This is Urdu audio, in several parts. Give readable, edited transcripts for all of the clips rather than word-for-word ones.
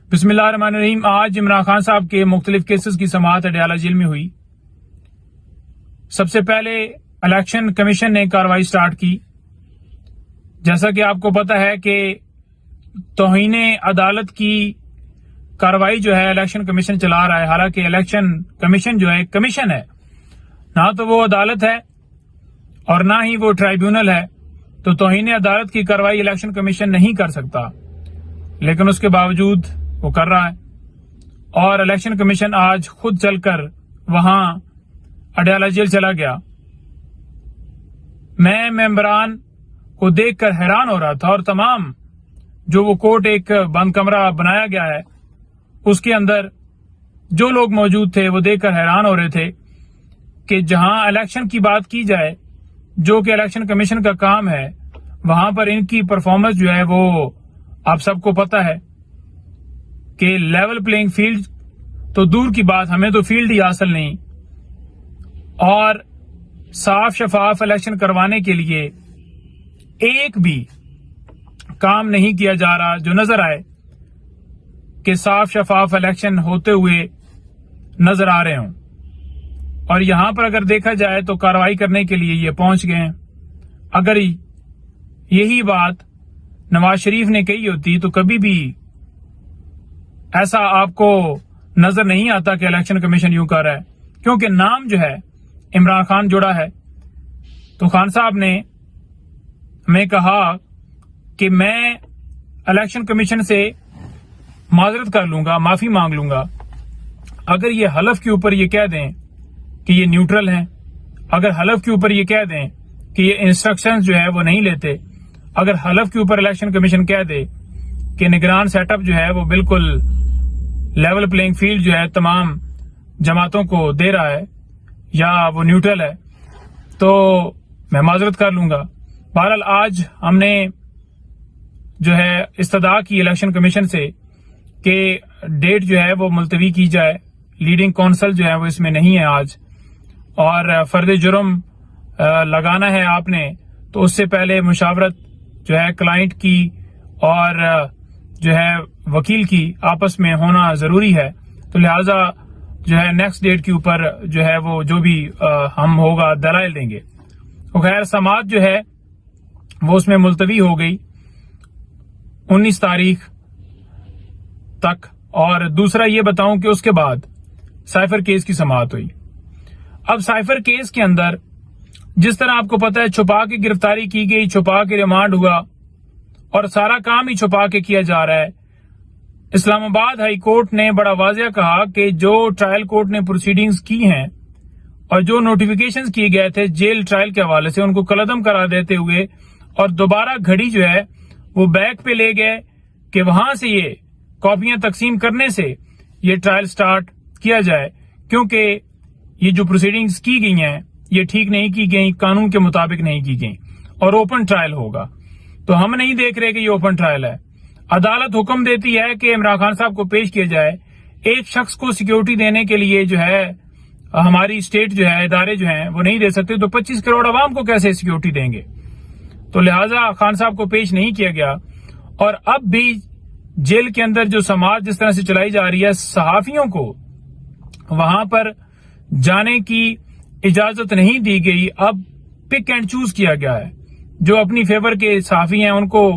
بسم اللہ الرحمن الرحیم۔ آج عمران خان صاحب کے مختلف کیسز کی سماعت اڈیالہ جیل میں ہوئی۔ سب سے پہلے الیکشن کمیشن نے کارروائی سٹارٹ کی۔ جیسا کہ آپ کو پتا ہے کہ توہین عدالت کی کارروائی جو ہے الیکشن کمیشن چلا رہا ہے، حالانکہ الیکشن کمیشن جو ہے ایک کمیشن ہے، نہ تو وہ عدالت ہے اور نہ ہی وہ ٹرائیبیونل ہے، تو توہین عدالت کی کارروائی الیکشن کمیشن نہیں کر سکتا، لیکن اس کے باوجود وہ کر رہا ہے۔ اور الیکشن کمیشن آج خود چل کر وہاں اڈیالہ جیل چلا گیا۔ میں ممبران کو دیکھ کر حیران ہو رہا تھا، اور تمام جو وہ کورٹ ایک بند کمرہ بنایا گیا ہے اس کے اندر جو لوگ موجود تھے وہ دیکھ کر حیران ہو رہے تھے کہ جہاں الیکشن کی بات کی جائے، جو کہ الیکشن کمیشن کا کام ہے، وہاں پر ان کی پرفارمنس جو ہے وہ آپ سب کو پتا ہے کہ لیول پلینگ فیلڈ تو دور کی بات، ہمیں تو فیلڈ ہی حاصل نہیں، اور صاف شفاف الیکشن کروانے کے لیے ایک بھی کام نہیں کیا جا رہا جو نظر آئے کہ صاف شفاف الیکشن ہوتے ہوئے نظر آ رہے ہوں۔ اور یہاں پر اگر دیکھا جائے تو کارروائی کرنے کے لیے یہ پہنچ گئے ہیں۔ اگر یہی بات نواز شریف نے کہی ہوتی تو کبھی بھی ایسا آپ کو نظر نہیں آتا کہ الیکشن کمیشن یوں کر رہا ہے، کیونکہ نام جو ہے عمران خان جڑا ہے۔ تو خان صاحب نے ہمیں کہا کہ میں الیکشن کمیشن سے معذرت کر لوں گا، معافی مانگ لوں گا اگر یہ حلف کے اوپر یہ کہہ دیں کہ یہ نیوٹرل ہیں، اگر حلف کے اوپر یہ کہہ دیں کہ یہ انسٹرکشنز جو ہے وہ نہیں لیتے، اگر حلف کے اوپر الیکشن کمیشن کہہ دے کہ نگران سیٹ اپ جو ہے وہ بالکل لیول پلینگ فیلڈ جو ہے تمام جماعتوں کو دے رہا ہے یا وہ نیوٹرل ہے، تو میں معذرت کر لوں گا۔ بہرحال آج ہم نے جو ہے استدعا کی الیکشن کمیشن سے کہ ڈیٹ جو ہے وہ ملتوی کی جائے، لیڈنگ کونسل جو ہے وہ اس میں نہیں ہے آج، اور فرد جرم لگانا ہے آپ نے تو اس سے پہلے مشاورت جو ہے کلائنٹ کی اور جو ہے وکیل کی آپس میں ہونا ضروری ہے، تو لہٰذا جو ہے نیکسٹ ڈیٹ کے اوپر جو ہے وہ جو بھی ہم ہوگا دلائل دیں گے۔ خیر سماعت جو ہے وہ اس میں ملتوی ہو گئی 19 تاریخ تک، اور دوسرا یہ بتاؤں کہ اس کے بعد سائفر کیس کی سماعت ہوئی۔ اب سائفر کیس کے اندر جس طرح آپ کو پتا ہے چھپا کے گرفتاری کی گئی، چھپا کے ریمانڈ ہوا، اور سارا کام ہی چھپا کے کیا جا رہا ہے۔ اسلام آباد ہائی کورٹ نے بڑا واضح کہا کہ جو ٹرائل کورٹ نے پروسیڈنگز کی ہیں اور جو نوٹیفیکیشنز کیے گئے تھے جیل ٹرائل کے حوالے سے، ان کو کالعدم کرا دیتے ہوئے اور دوبارہ گھڑی جو ہے وہ بیک پہ لے گئے کہ وہاں سے یہ کاپیاں تقسیم کرنے سے یہ ٹرائل سٹارٹ کیا جائے، کیونکہ یہ جو پروسیڈنگز کی گئی ہیں یہ ٹھیک نہیں کی گئی، قانون کے مطابق نہیں کی گئی، اور اوپن ٹرائل ہوگا۔ تو ہم نہیں دیکھ رہے کہ یہ اوپن ٹرائل ہے۔ عدالت حکم دیتی ہے کہ عمران خان صاحب کو پیش کیا جائے۔ ایک شخص کو سیکیورٹی دینے کے لیے جو ہے ہماری اسٹیٹ جو ہے ادارے جو ہیں وہ نہیں دے سکتے، تو 25 کروڑ عوام کو کیسے سیکیورٹی دیں گے؟ تو لہٰذا خان صاحب کو پیش نہیں کیا گیا، اور اب بھی جیل کے اندر جو سماعت جس طرح سے چلائی جا رہی ہے، صحافیوں کو وہاں پر جانے کی اجازت نہیں دی گئی۔ اب پک اینڈ چوز کیا گیا ہے، جو اپنی فیور کے صحافی ہیں ان کو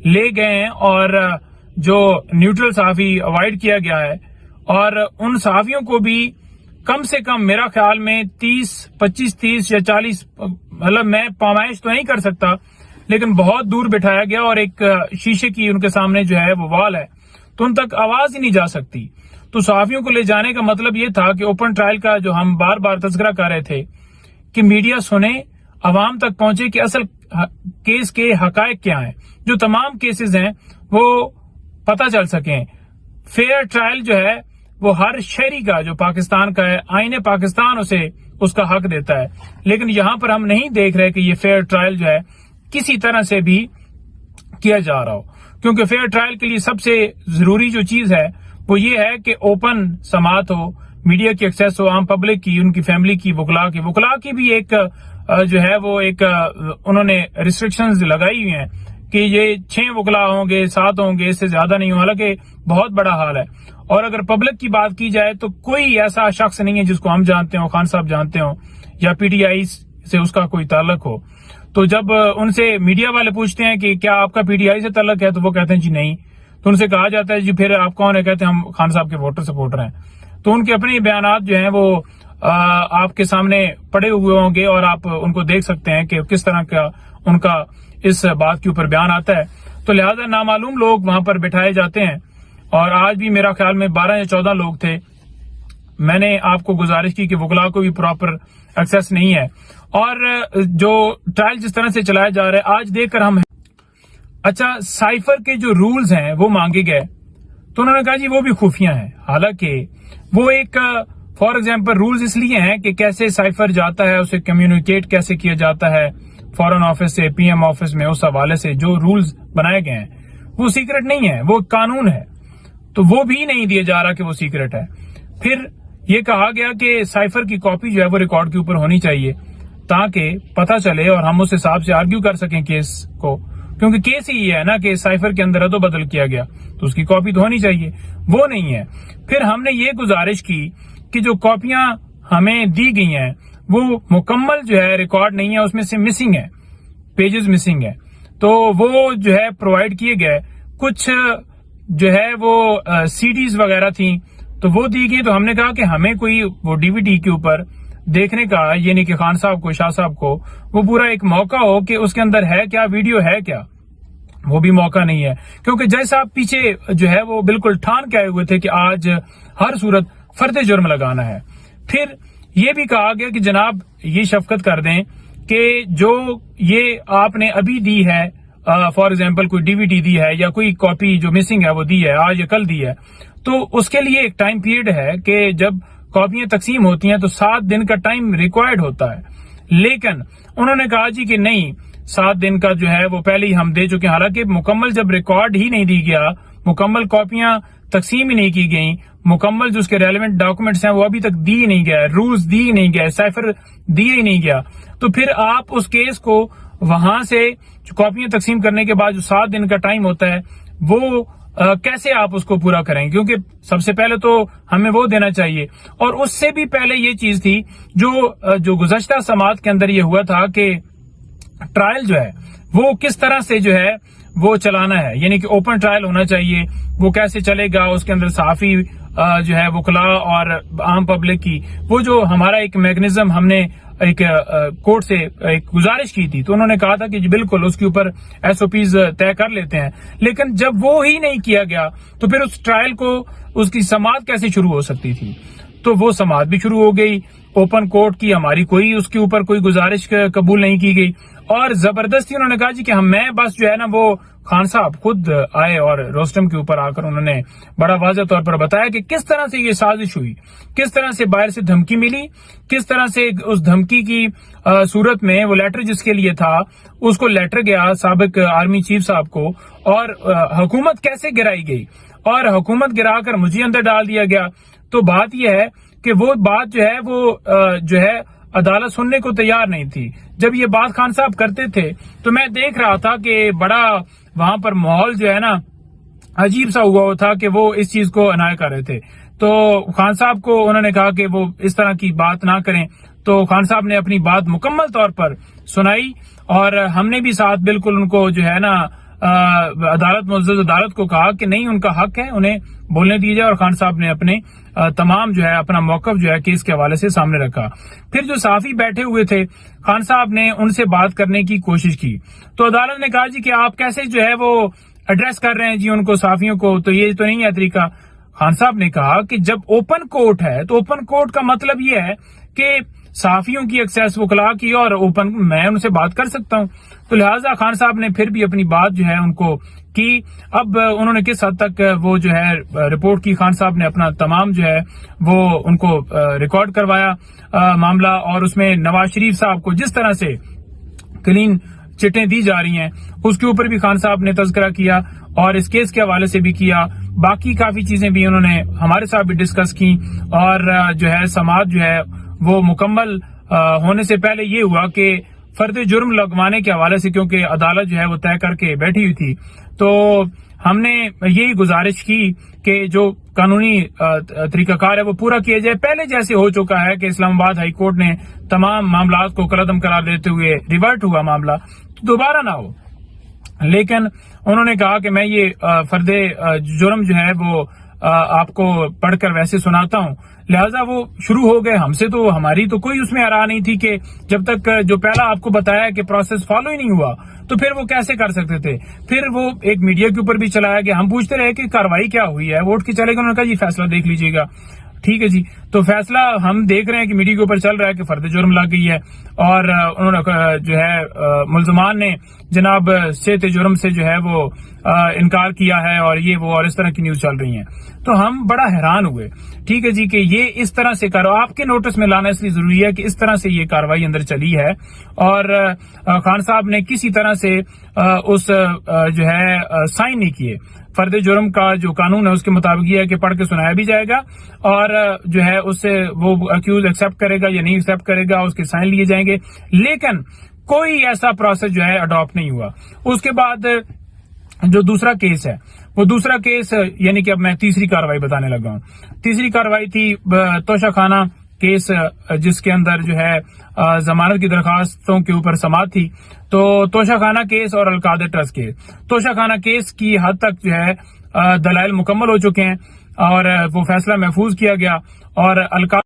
لے گئے ہیں، اور جو نیوٹرل صحافی اوائڈ کیا گیا ہے، اور ان صحافیوں کو بھی کم سے کم میرا خیال میں 25 یا 40، مطلب میں پامائش تو نہیں کر سکتا لیکن بہت دور بٹھایا گیا، اور ایک شیشے کی ان کے سامنے جو ہے وہ وال ہے، تو ان تک آواز ہی نہیں جا سکتی۔ تو صحافیوں کو لے جانے کا مطلب یہ تھا کہ اوپن ٹرائل کا جو ہم بار بار تذکرہ کر رہے تھے کہ میڈیا سنے، عوام تک پہنچے کہ اصل کیس کے حقائق کیا ہیں، جو تمام کیسز ہیں وہ پتہ چل سکیں۔ فیئر ٹرائل جو ہے وہ ہر شہری کا جو پاکستان کا ہے، آئین پاکستان اسے اس کا حق دیتا ہے، لیکن یہاں پر ہم نہیں دیکھ رہے کہ یہ فیئر ٹرائل جو ہے کسی طرح سے بھی کیا جا رہا ہو، کیونکہ فیئر ٹرائل کے لیے سب سے ضروری جو چیز ہے وہ یہ ہے کہ اوپن سماعت ہو، میڈیا کی ایکسیس ہو، عام پبلک کی، ان کی فیملی کی، وکلاء کی بھی ایک جو ہے وہ ایک انہوں نے ریسٹرکشنز لگائی ہوئی ہیں کہ یہ 6 وکلا ہوں گے 7 ہوں گے، اس سے زیادہ نہیں ہوں، حالانکہ بہت بڑا حال ہے. اور اگر پبلک کی بات کی جائے تو کوئی ایسا شخص نہیں ہے جس کو ہم جانتے ہوں، خان صاحب جانتے ہوں یا پی ٹی آئی سے اس کا کوئی تعلق ہو. تو جب ان سے میڈیا والے پوچھتے ہیں کہ کیا آپ کا پی ٹی آئی سے تعلق ہے تو وہ کہتے ہیں جی نہیں. تو ان سے کہا جاتا ہے جی پھر آپ کون ہے؟ کہتے ہیں ہم خان صاحب کے ووٹر سپورٹر ہیں. تو ان کے اپنے بیانات جو ہیں وہ آپ کے سامنے پڑے ہوئے ہوں گے اور آپ ان کو دیکھ سکتے ہیں کہ کس طرح کا ان کا اس بات کے اوپر بیان آتا ہے. تو لہذا نامعلوم لوگ وہاں پر بٹھائے جاتے ہیں، اور آج بھی میرا خیال میں 12 یا 14 لوگ تھے. میں نے آپ کو گزارش کی کہ وکلا کو بھی پراپر ایکسیس نہیں ہے، اور جو ٹرائل جس طرح سے چلایا جا رہا ہے آج دیکھ کر ہم اچھا سائفر کے جو رولز ہیں وہ مانگے گئے تو انہوں نے کہا جی وہ بھی خفیہ ہیں. حالانکہ وہ ایک فار ایگزامپل رولز اس لیے ہیں کہ کیسے سائفر جاتا ہے، اسے کمیونیکیٹ کیسے کیا جاتا ہے فورن آفس سے پی ایم آفس میں، اس حوالے سے جو رولز بنائے گئے ہیں وہ سیکرٹ نہیں ہے، وہ قانون ہے. تو وہ بھی نہیں دیا جا رہا کہ وہ سیکرٹ ہے. پھر یہ کہا گیا کہ سائفر کی کاپی جو ہے وہ ریکارڈ کے اوپر ہونی چاہیے تاکہ پتہ چلے اور ہم اس حساب سے آرگیو کر سکیں کیس کو، کیونکہ کیس ہی ہے نا کہ سائفر کے اندر رد و بدل کیا گیا تو اس کی کاپی تو ہونی چاہیے، وہ نہیں ہے. پھر ہم نے یہ گزارش کی کہ جو کاپیاں ہمیں دی گئی ہیں وہ مکمل جو ہے ریکارڈ نہیں ہے، اس میں سے مسنگ ہے، پیجز مسنگ ہے. تو وہ جو ہے پرووائڈ کیے گئے، کچھ جو ہے وہ سی ڈیز وغیرہ تھیں تو وہ دی گئی. تو ہم نے کہا کہ ہمیں کوئی وہ ڈی وی ڈی کے اوپر دیکھنے کا، یعنی کہ خان صاحب کو، شاہ صاحب کو وہ پورا ایک موقع ہو کہ اس کے اندر ہے کیا، ویڈیو ہے کیا. وہ بھی موقع نہیں ہے، کیونکہ جج صاحب پیچھے جو ہے وہ بالکل ٹھان کے آئے ہوئے تھے کہ آج ہر صورت فرد جرم لگانا ہے. پھر یہ بھی کہا گیا کہ جناب یہ شفقت کر دیں کہ جو یہ آپ نے ابھی دی ہے، فار ایگزامپل کوئی ڈی وی ڈی دی ہے یا کوئی کاپی جو مسنگ ہے وہ دی ہے آج یا کل دی ہے، تو اس کے لیے ایک ٹائم پیریڈ ہے کہ جب کاپیاں تقسیم ہوتی ہیں تو 7 دن کا ٹائم ریکوائرڈ ہوتا ہے. لیکن انہوں نے کہا جی کہ نہیں، 7 دن کا جو ہے وہ پہلے ہی ہم دے چکے ہیں. حالانکہ مکمل جب ریکارڈ ہی نہیں دی گیا، مکمل کاپیاں تقسیم ہی نہیں کی گئیں، مکمل جو اس کے ریلیونٹ ڈاکومنٹس ہیں وہ ابھی تک دی نہیں گئے، رولز دی نہیں گئے، سائفر دیے ہی نہیں گیا، تو پھر آپ اس کیس کو وہاں سے کاپیاں تقسیم کرنے کے بعد جو 7 دن کا ٹائم ہوتا ہے وہ کیسے آپ اس کو پورا کریں؟ کیونکہ سب سے پہلے تو ہمیں وہ دینا چاہیے. اور اس سے بھی پہلے یہ چیز تھی جو گزشتہ سماعت کے اندر یہ ہوا تھا کہ ٹرائل جو ہے وہ کس طرح سے جو ہے وہ چلانا ہے، یعنی کہ اوپن ٹرائل ہونا چاہیے. وہ کیسے چلے گا، اس کے اندر صحافی جو ہے وکلا اور عام پبلک کی وہ جو ہمارا ایک میکنزم ہم نے ایک کورٹ سے ایک گزارش کی تھی، تو انہوں نے کہا تھا کہ جی بالکل اس کے اوپر ایس او پیز طے کر لیتے ہیں. لیکن جب وہ ہی نہیں کیا گیا تو پھر اس ٹرائل کو اس کی سماعت کیسے شروع ہو سکتی تھی؟ تو وہ سماعت بھی شروع ہو گئی اوپن کورٹ کی، ہماری کوئی اس کے اوپر کوئی گزارش قبول نہیں کی گئی، اور زبردستی انہوں نے کہا جی کہ میں بس جو ہے نا وہ خان صاحب خود آئے اور روسٹم کے اوپر آ کر انہوں نے بڑا واضح طور پر بتایا کہ کس طرح سے یہ سازش ہوئی، کس طرح سے باہر سے دھمکی ملی، کس طرح سے اس دھمکی کی صورت میں وہ لیٹر جس کے لیے تھا اس کو لیٹر گیا سابق آرمی چیف صاحب کو، اور حکومت کیسے گرائی گئی اور حکومت گرا کر مجھے اندر ڈال دیا گیا. تو بات یہ ہے کہ وہ بات جو ہے وہ جو ہے عدالت سننے کو تیار نہیں تھی. جب یہ بات خان صاحب کرتے تھے تو میں دیکھ رہا تھا کہ بڑا وہاں پر ماحول جو ہے نا عجیب سا ہوا تھا کہ وہ اس چیز کو انائے کر رہے تھے. تو خان صاحب کو انہوں نے کہا کہ وہ اس طرح کی بات نہ کریں، تو خان صاحب نے اپنی بات مکمل طور پر سنائی، اور ہم نے بھی ساتھ بالکل ان کو جو ہے نا معزز عدالت کو کہا کہ نہیں، ان کا حق ہے، انہیں بولنے دیجیے. اور خان صاحب نے اپنے تمام جو ہے اپنا موقف جو ہے کیس کے حوالے سے سامنے رکھا. پھر جو صحافی بیٹھے ہوئے تھے خان صاحب نے ان سے بات کرنے کی کوشش کی، تو عدالت نے کہا جی کہ آپ کیسے جو ہے وہ ایڈریس کر رہے ہیں جی ان کو، صحافیوں کو، تو یہ تو نہیں ہے طریقہ. خان صاحب نے کہا کہ جب اوپن کورٹ ہے تو اوپن کورٹ کا مطلب یہ ہے کہ صحافیوں کی ایکسیس وکلا کی، اور اوپن میں ان سے بات کر سکتا ہوں. تو لہٰذا خان صاحب نے پھر بھی اپنی بات جو ہے ان کو کی. اب انہوں نے کس حد تک وہ جو ہے رپورٹ کی، خان صاحب نے اپنا تمام جو ہے وہ ان کو ریکارڈ کروایا معاملہ، اور اس میں نواز شریف صاحب کو جس طرح سے کلین چٹیں دی جا رہی ہیں اس کے اوپر بھی خان صاحب نے تذکرہ کیا، اور اس کیس کے حوالے سے بھی کیا. باقی کافی چیزیں بھی انہوں نے ہمارے ساتھ بھی ڈسکس کی، اور جو ہے سماعت جو ہے وہ مکمل ہونے سے پہلے یہ ہوا کہ فرد جرم لگوانے کے حوالے سے کیونکہ عدالت جو ہے وہ طے کر کے بیٹھی ہوئی تھی، تو ہم نے یہی گزارش کی کہ جو قانونی طریقہ کار ہے وہ پورا کیا جائے. پہلے جیسے ہو چکا ہے کہ اسلام آباد ہائی کورٹ نے تمام معاملات کو کالعدم قرار دیتے ہوئے ریورٹ ہوا معاملہ، تو دوبارہ نہ ہو. لیکن انہوں نے کہا کہ میں یہ فرد جرم جو ہے وہ آپ کو پڑھ کر ویسے سناتا ہوں، لہٰذا وہ شروع ہو گئے. ہم سے تو ہماری تو کوئی اس میں آراہ نہیں تھی کہ جب تک جو پہلا آپ کو بتایا کہ پروسیس فالو ہی نہیں ہوا تو پھر وہ کیسے کر سکتے تھے. پھر وہ ایک میڈیا کے اوپر بھی چلایا گیا، ہم پوچھتے رہے کہ کاروائی کیا ہوئی ہے، ووٹ کی چلے گا، انہوں نے کہا یہ فیصلہ دیکھ لیجیے گا. ٹھیک ہے جی، تو فیصلہ ہم دیکھ رہے ہیں کہ میڈیا کے اوپر چل رہا ہے کہ فرد جرم لگ گئی ہے، اور انہوں نے جو ہے ملزمان نے جناب صحت جرم سے جو ہے وہ انکار کیا ہے، اور یہ وہ اور اس طرح کی نیوز چل رہی ہیں. تو ہم بڑا حیران ہوئے. ٹھیک ہے جی، کہ یہ اس طرح سے آپ کے نوٹس میں لانا اس لیے ضروری ہے کہ اس طرح سے یہ کاروائی اندر چلی ہے، اور خان صاحب نے کسی طرح سے اس جو ہے سائن نہیں کیے. فرد جرم کا جو قانون ہے اس کے مطابق یہ ہے کہ پڑھ کے سنایا بھی جائے گا، اور جو ہے اس سے وہ اکیوز ایکسپٹ کرے گا یا نہیں ایکسپٹ کرے گا، اس کے سائن لیے جائیں گے. لیکن کوئی ایسا پروسیس جو ہے اڈاپٹ نہیں ہوا. اس کے بعد جو دوسرا کیس ہے، وہ دوسرا کیس یعنی کہ اب میں تیسری کاروائی بتانے لگا ہوں. تیسری کاروائی تھی توشہ خانہ کیس، جس کے اندر جو ہے ضمانت کی درخواستوں کے اوپر سماعت تھی. تو توشہ خانہ کیس اور القادر ٹرسٹ کیس، توشہ خانہ کیس کی حد تک جو ہے دلائل مکمل ہو چکے ہیں اور وہ فیصلہ محفوظ کیا گیا، اور